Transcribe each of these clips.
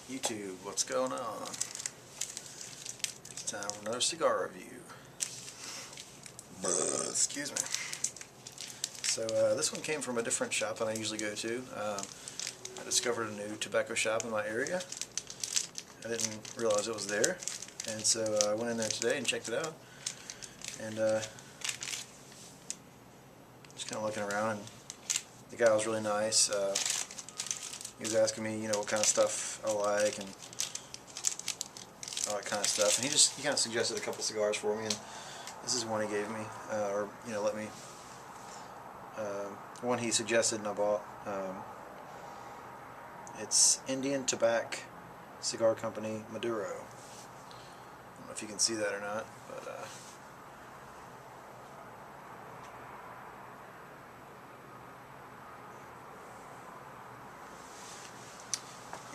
YouTube, what's going on? It's time for another cigar review. Excuse me. So this one came from a different shop than I usually go to. I discovered a new tobacco shop in my area. I didn't realize it was there, and so I went in there today and checked it out. And just kind of looking around, and the guy was really nice. He was asking me, what kind of stuff I like and all that kind of stuff. And he kind of suggested a couple cigars for me, and this is one he gave me, or let me. One he suggested and I bought. It's Indian Tobac Cigar Company Maduro. I don't know if you can see that or not, but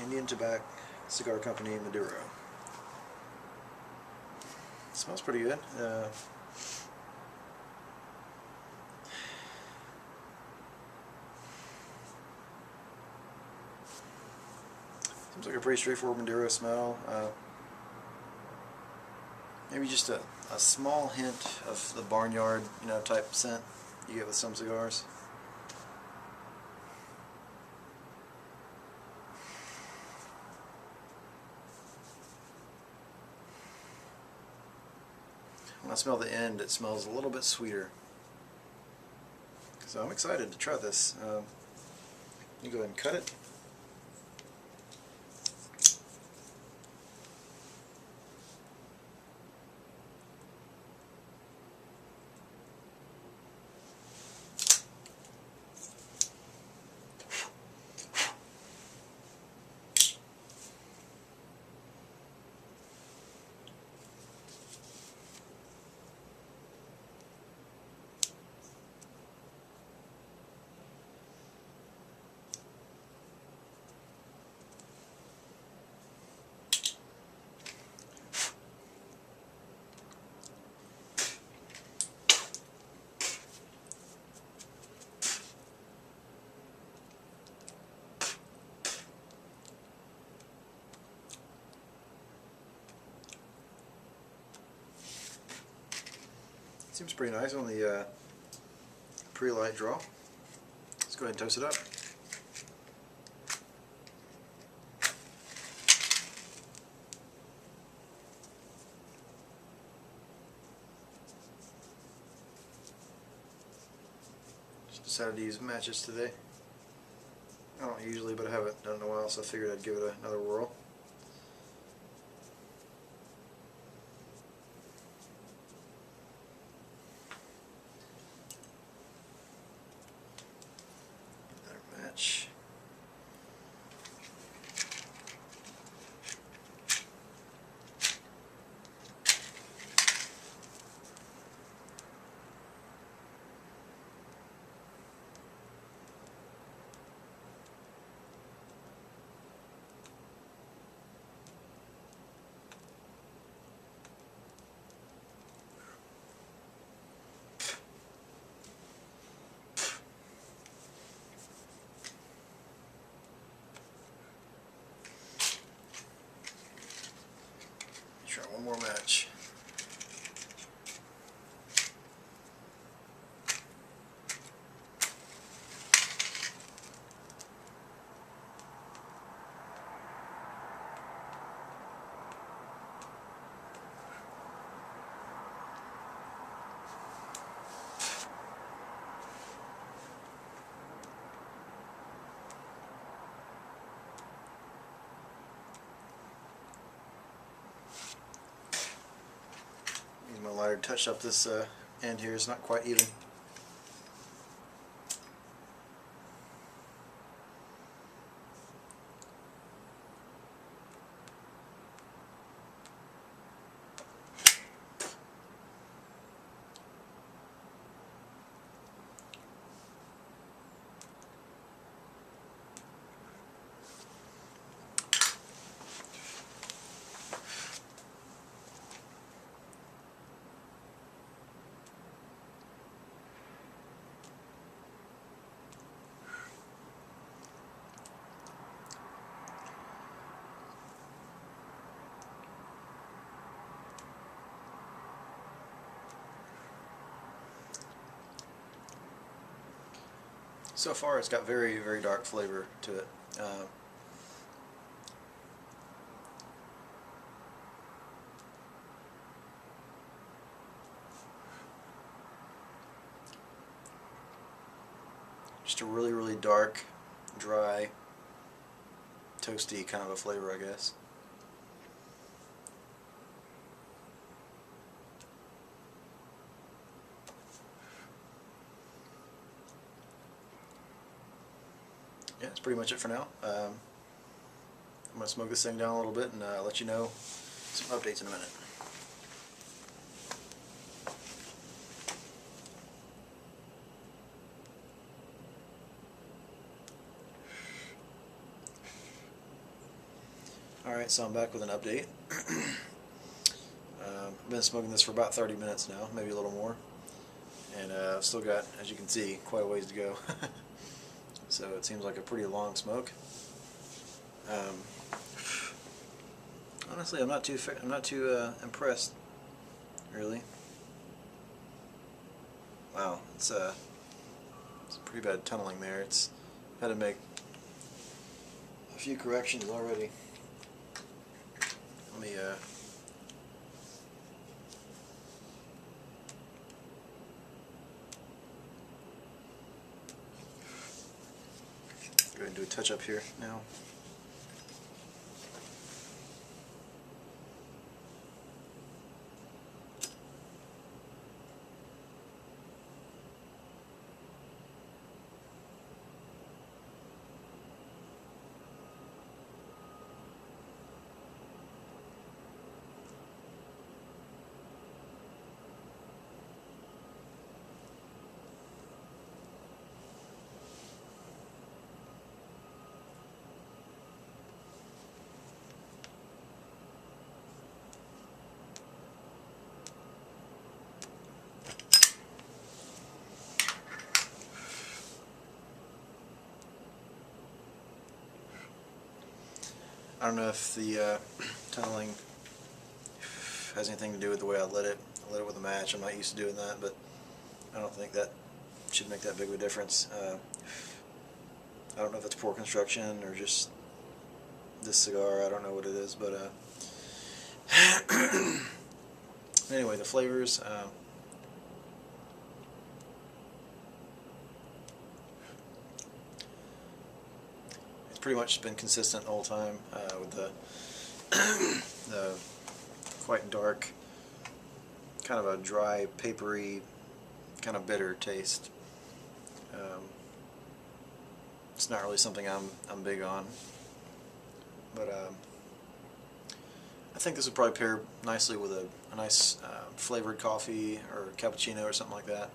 Indian Tobac Cigar Company Maduro. Smells pretty good. Seems like a pretty straightforward Maduro smell. Maybe just a small hint of the barnyard, type scent you get with some cigars. When I smell the end, it smells a little bit sweeter. So I'm excited to try this. You go ahead and cut it. Seems pretty nice on the pre-light draw. Let's go ahead and toast it up. Just decided to use matches today. I don't usually, but I haven't done it in a while, so I figured I'd give it another whirl. Match. Try one more match. My lighter touched up this end here. It's not quite even. So far it's got very, very dark flavor to it. Just a really, really dark, dry, toasty kind of a flavor, I guess. Yeah, that's pretty much it for now. I'm going to smoke this thing down a little bit and let you know some updates in a minute. Alright, so I'm back with an update. I've been smoking this for about 30 minutes now, maybe a little more. And I've still got, as you can see, quite a ways to go. So it seems like a pretty long smoke. Honestly, I'm not too impressed, really. Wow, it's pretty bad tunneling there. It's had to make a few corrections already. Let me go ahead and do a touch up here now. I don't know if the tunneling has anything to do with the way I lit it. I lit it with a match. I'm not used to doing that, but I don't think that should make that big of a difference. I don't know if it's poor construction or just this cigar. I don't know what it is, but anyway, the flavors. Pretty much been consistent the whole time with the quite dark, kind of a dry, papery, kind of bitter taste. It's not really something I'm big on, but I think this would probably pair nicely with a nice flavored coffee or cappuccino or something like that.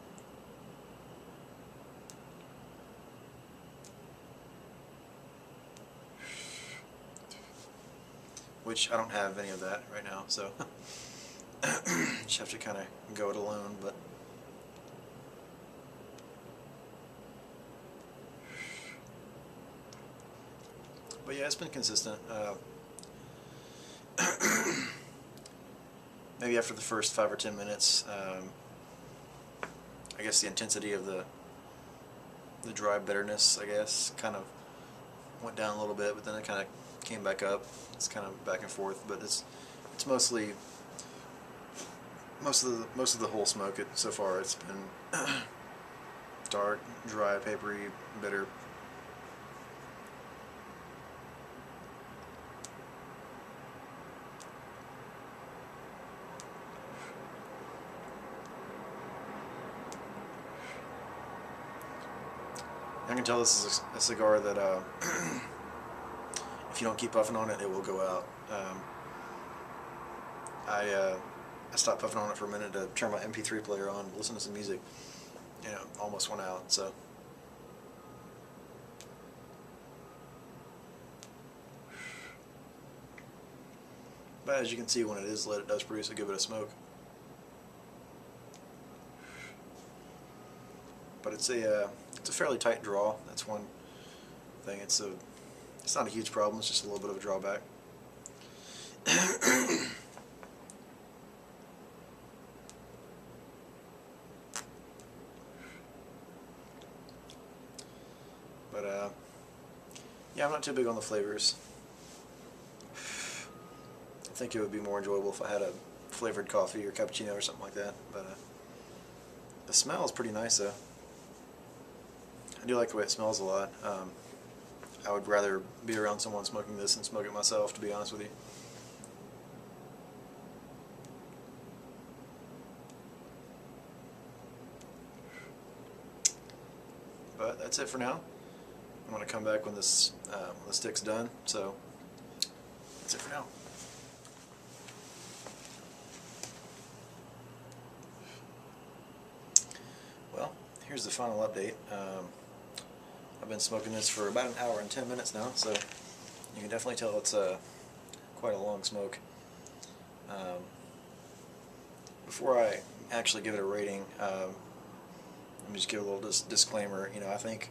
Which I don't have any of that right now, so just have to kind of go it alone. But yeah, it's been consistent. Maybe after the first 5 or 10 minutes, I guess the intensity of the dry bitterness, I guess, kind of went down a little bit, but then it kind of came back up. It's kind of back and forth, but it's mostly most of the whole smoke so far. It's been dark, dry, papery, bitter. I can tell this is a cigar that if you don't keep puffing on it, it will go out. I stopped puffing on it for a minute to turn my MP3 player on, listen to some music, and it almost went out. So, but as you can see, when it is lit, it does produce a good bit of smoke. But it's a fairly tight draw. That's one thing. It's not a huge problem. It's just a little bit of a drawback. not too big on the flavors. I think it would be more enjoyable if I had a flavored coffee or cappuccino or something like that. But the smell is pretty nice though. I do like the way it smells a lot. I would rather be around someone smoking this than smoke it myself, to be honest with you. But that's it for now. I'm going to come back when this when the stick's done. So that's it for now. Well, here's the final update. I've been smoking this for about an hour and 10 minutes now, so you can definitely tell it's quite a long smoke. Before I actually give it a rating, let me just give a little disclaimer. You know, I think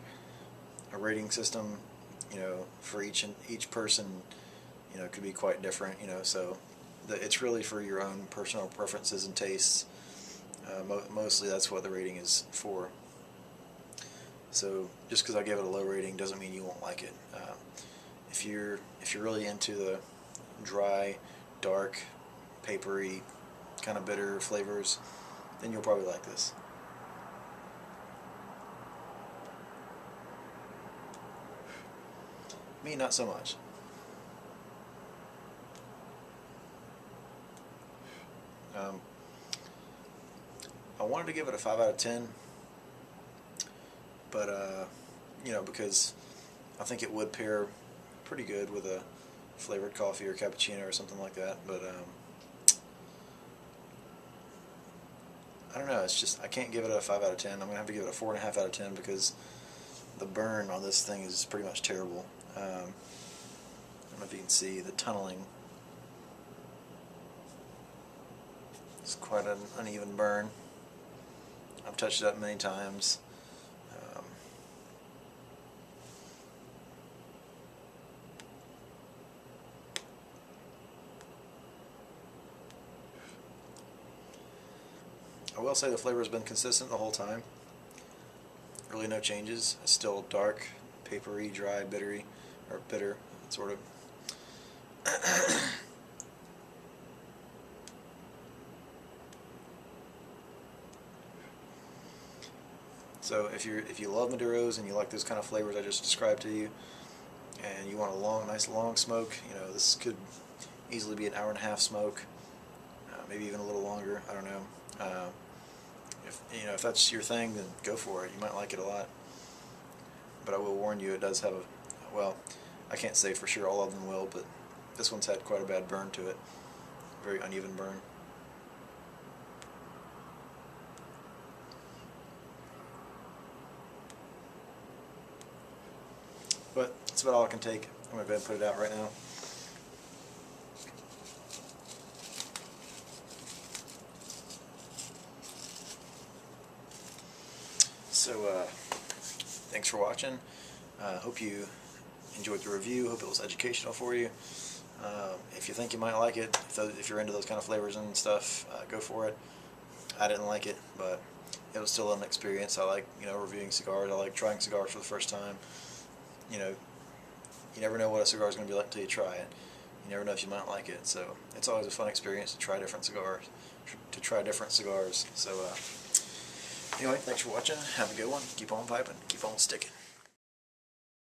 a rating system, you know, for each person, you know, could be quite different. You know, so it's really for your own personal preferences and tastes. Mostly that's what the rating is for. So just because I give it a low rating doesn't mean you won't like it. If you're really into the dry, dark, papery, kind of bitter flavors, then you'll probably like this. Me, not so much. I wanted to give it a 5 out of 10, but you know, because I think it would pair pretty good with a flavored coffee or cappuccino or something like that. But I don't know. It's just I can't give it a 5 out of 10. I'm gonna have to give it a 4.5 out of 10 because the burn on this thing is pretty much terrible. I don't know if you can see the tunneling. It's quite an uneven burn. I've touched it up many times. I will say the flavor has been consistent the whole time. Really no changes. It's still dark, papery, dry, bittery, or bitter, sort of. So if you love Maduros and you like those kind of flavors I just described to you, and you want a nice long smoke, you know, this could easily be an hour-and-a-half smoke, maybe even a little longer. I don't know. If that's your thing, then go for it. You might like it a lot. But I will warn you, it does have well, I can't say for sure all of them will, but this one's had quite a bad burn to it. Very uneven burn. But that's about all I can take. I'm going to go ahead and put it out right now. So, thanks for watching. Hope you enjoyed the review. Hope it was educational for you. If you think you might like it, if you're into those kind of flavors and stuff, go for it. I didn't like it, but it was still an experience. I like, reviewing cigars. I like trying cigars for the first time. You never know what a cigar is going to be like until you try it. You never know if you might like it. So it's always a fun experience to try different cigars. So anyway, thanks for watching. Have a good one. Keep on piping. Keep on sticking.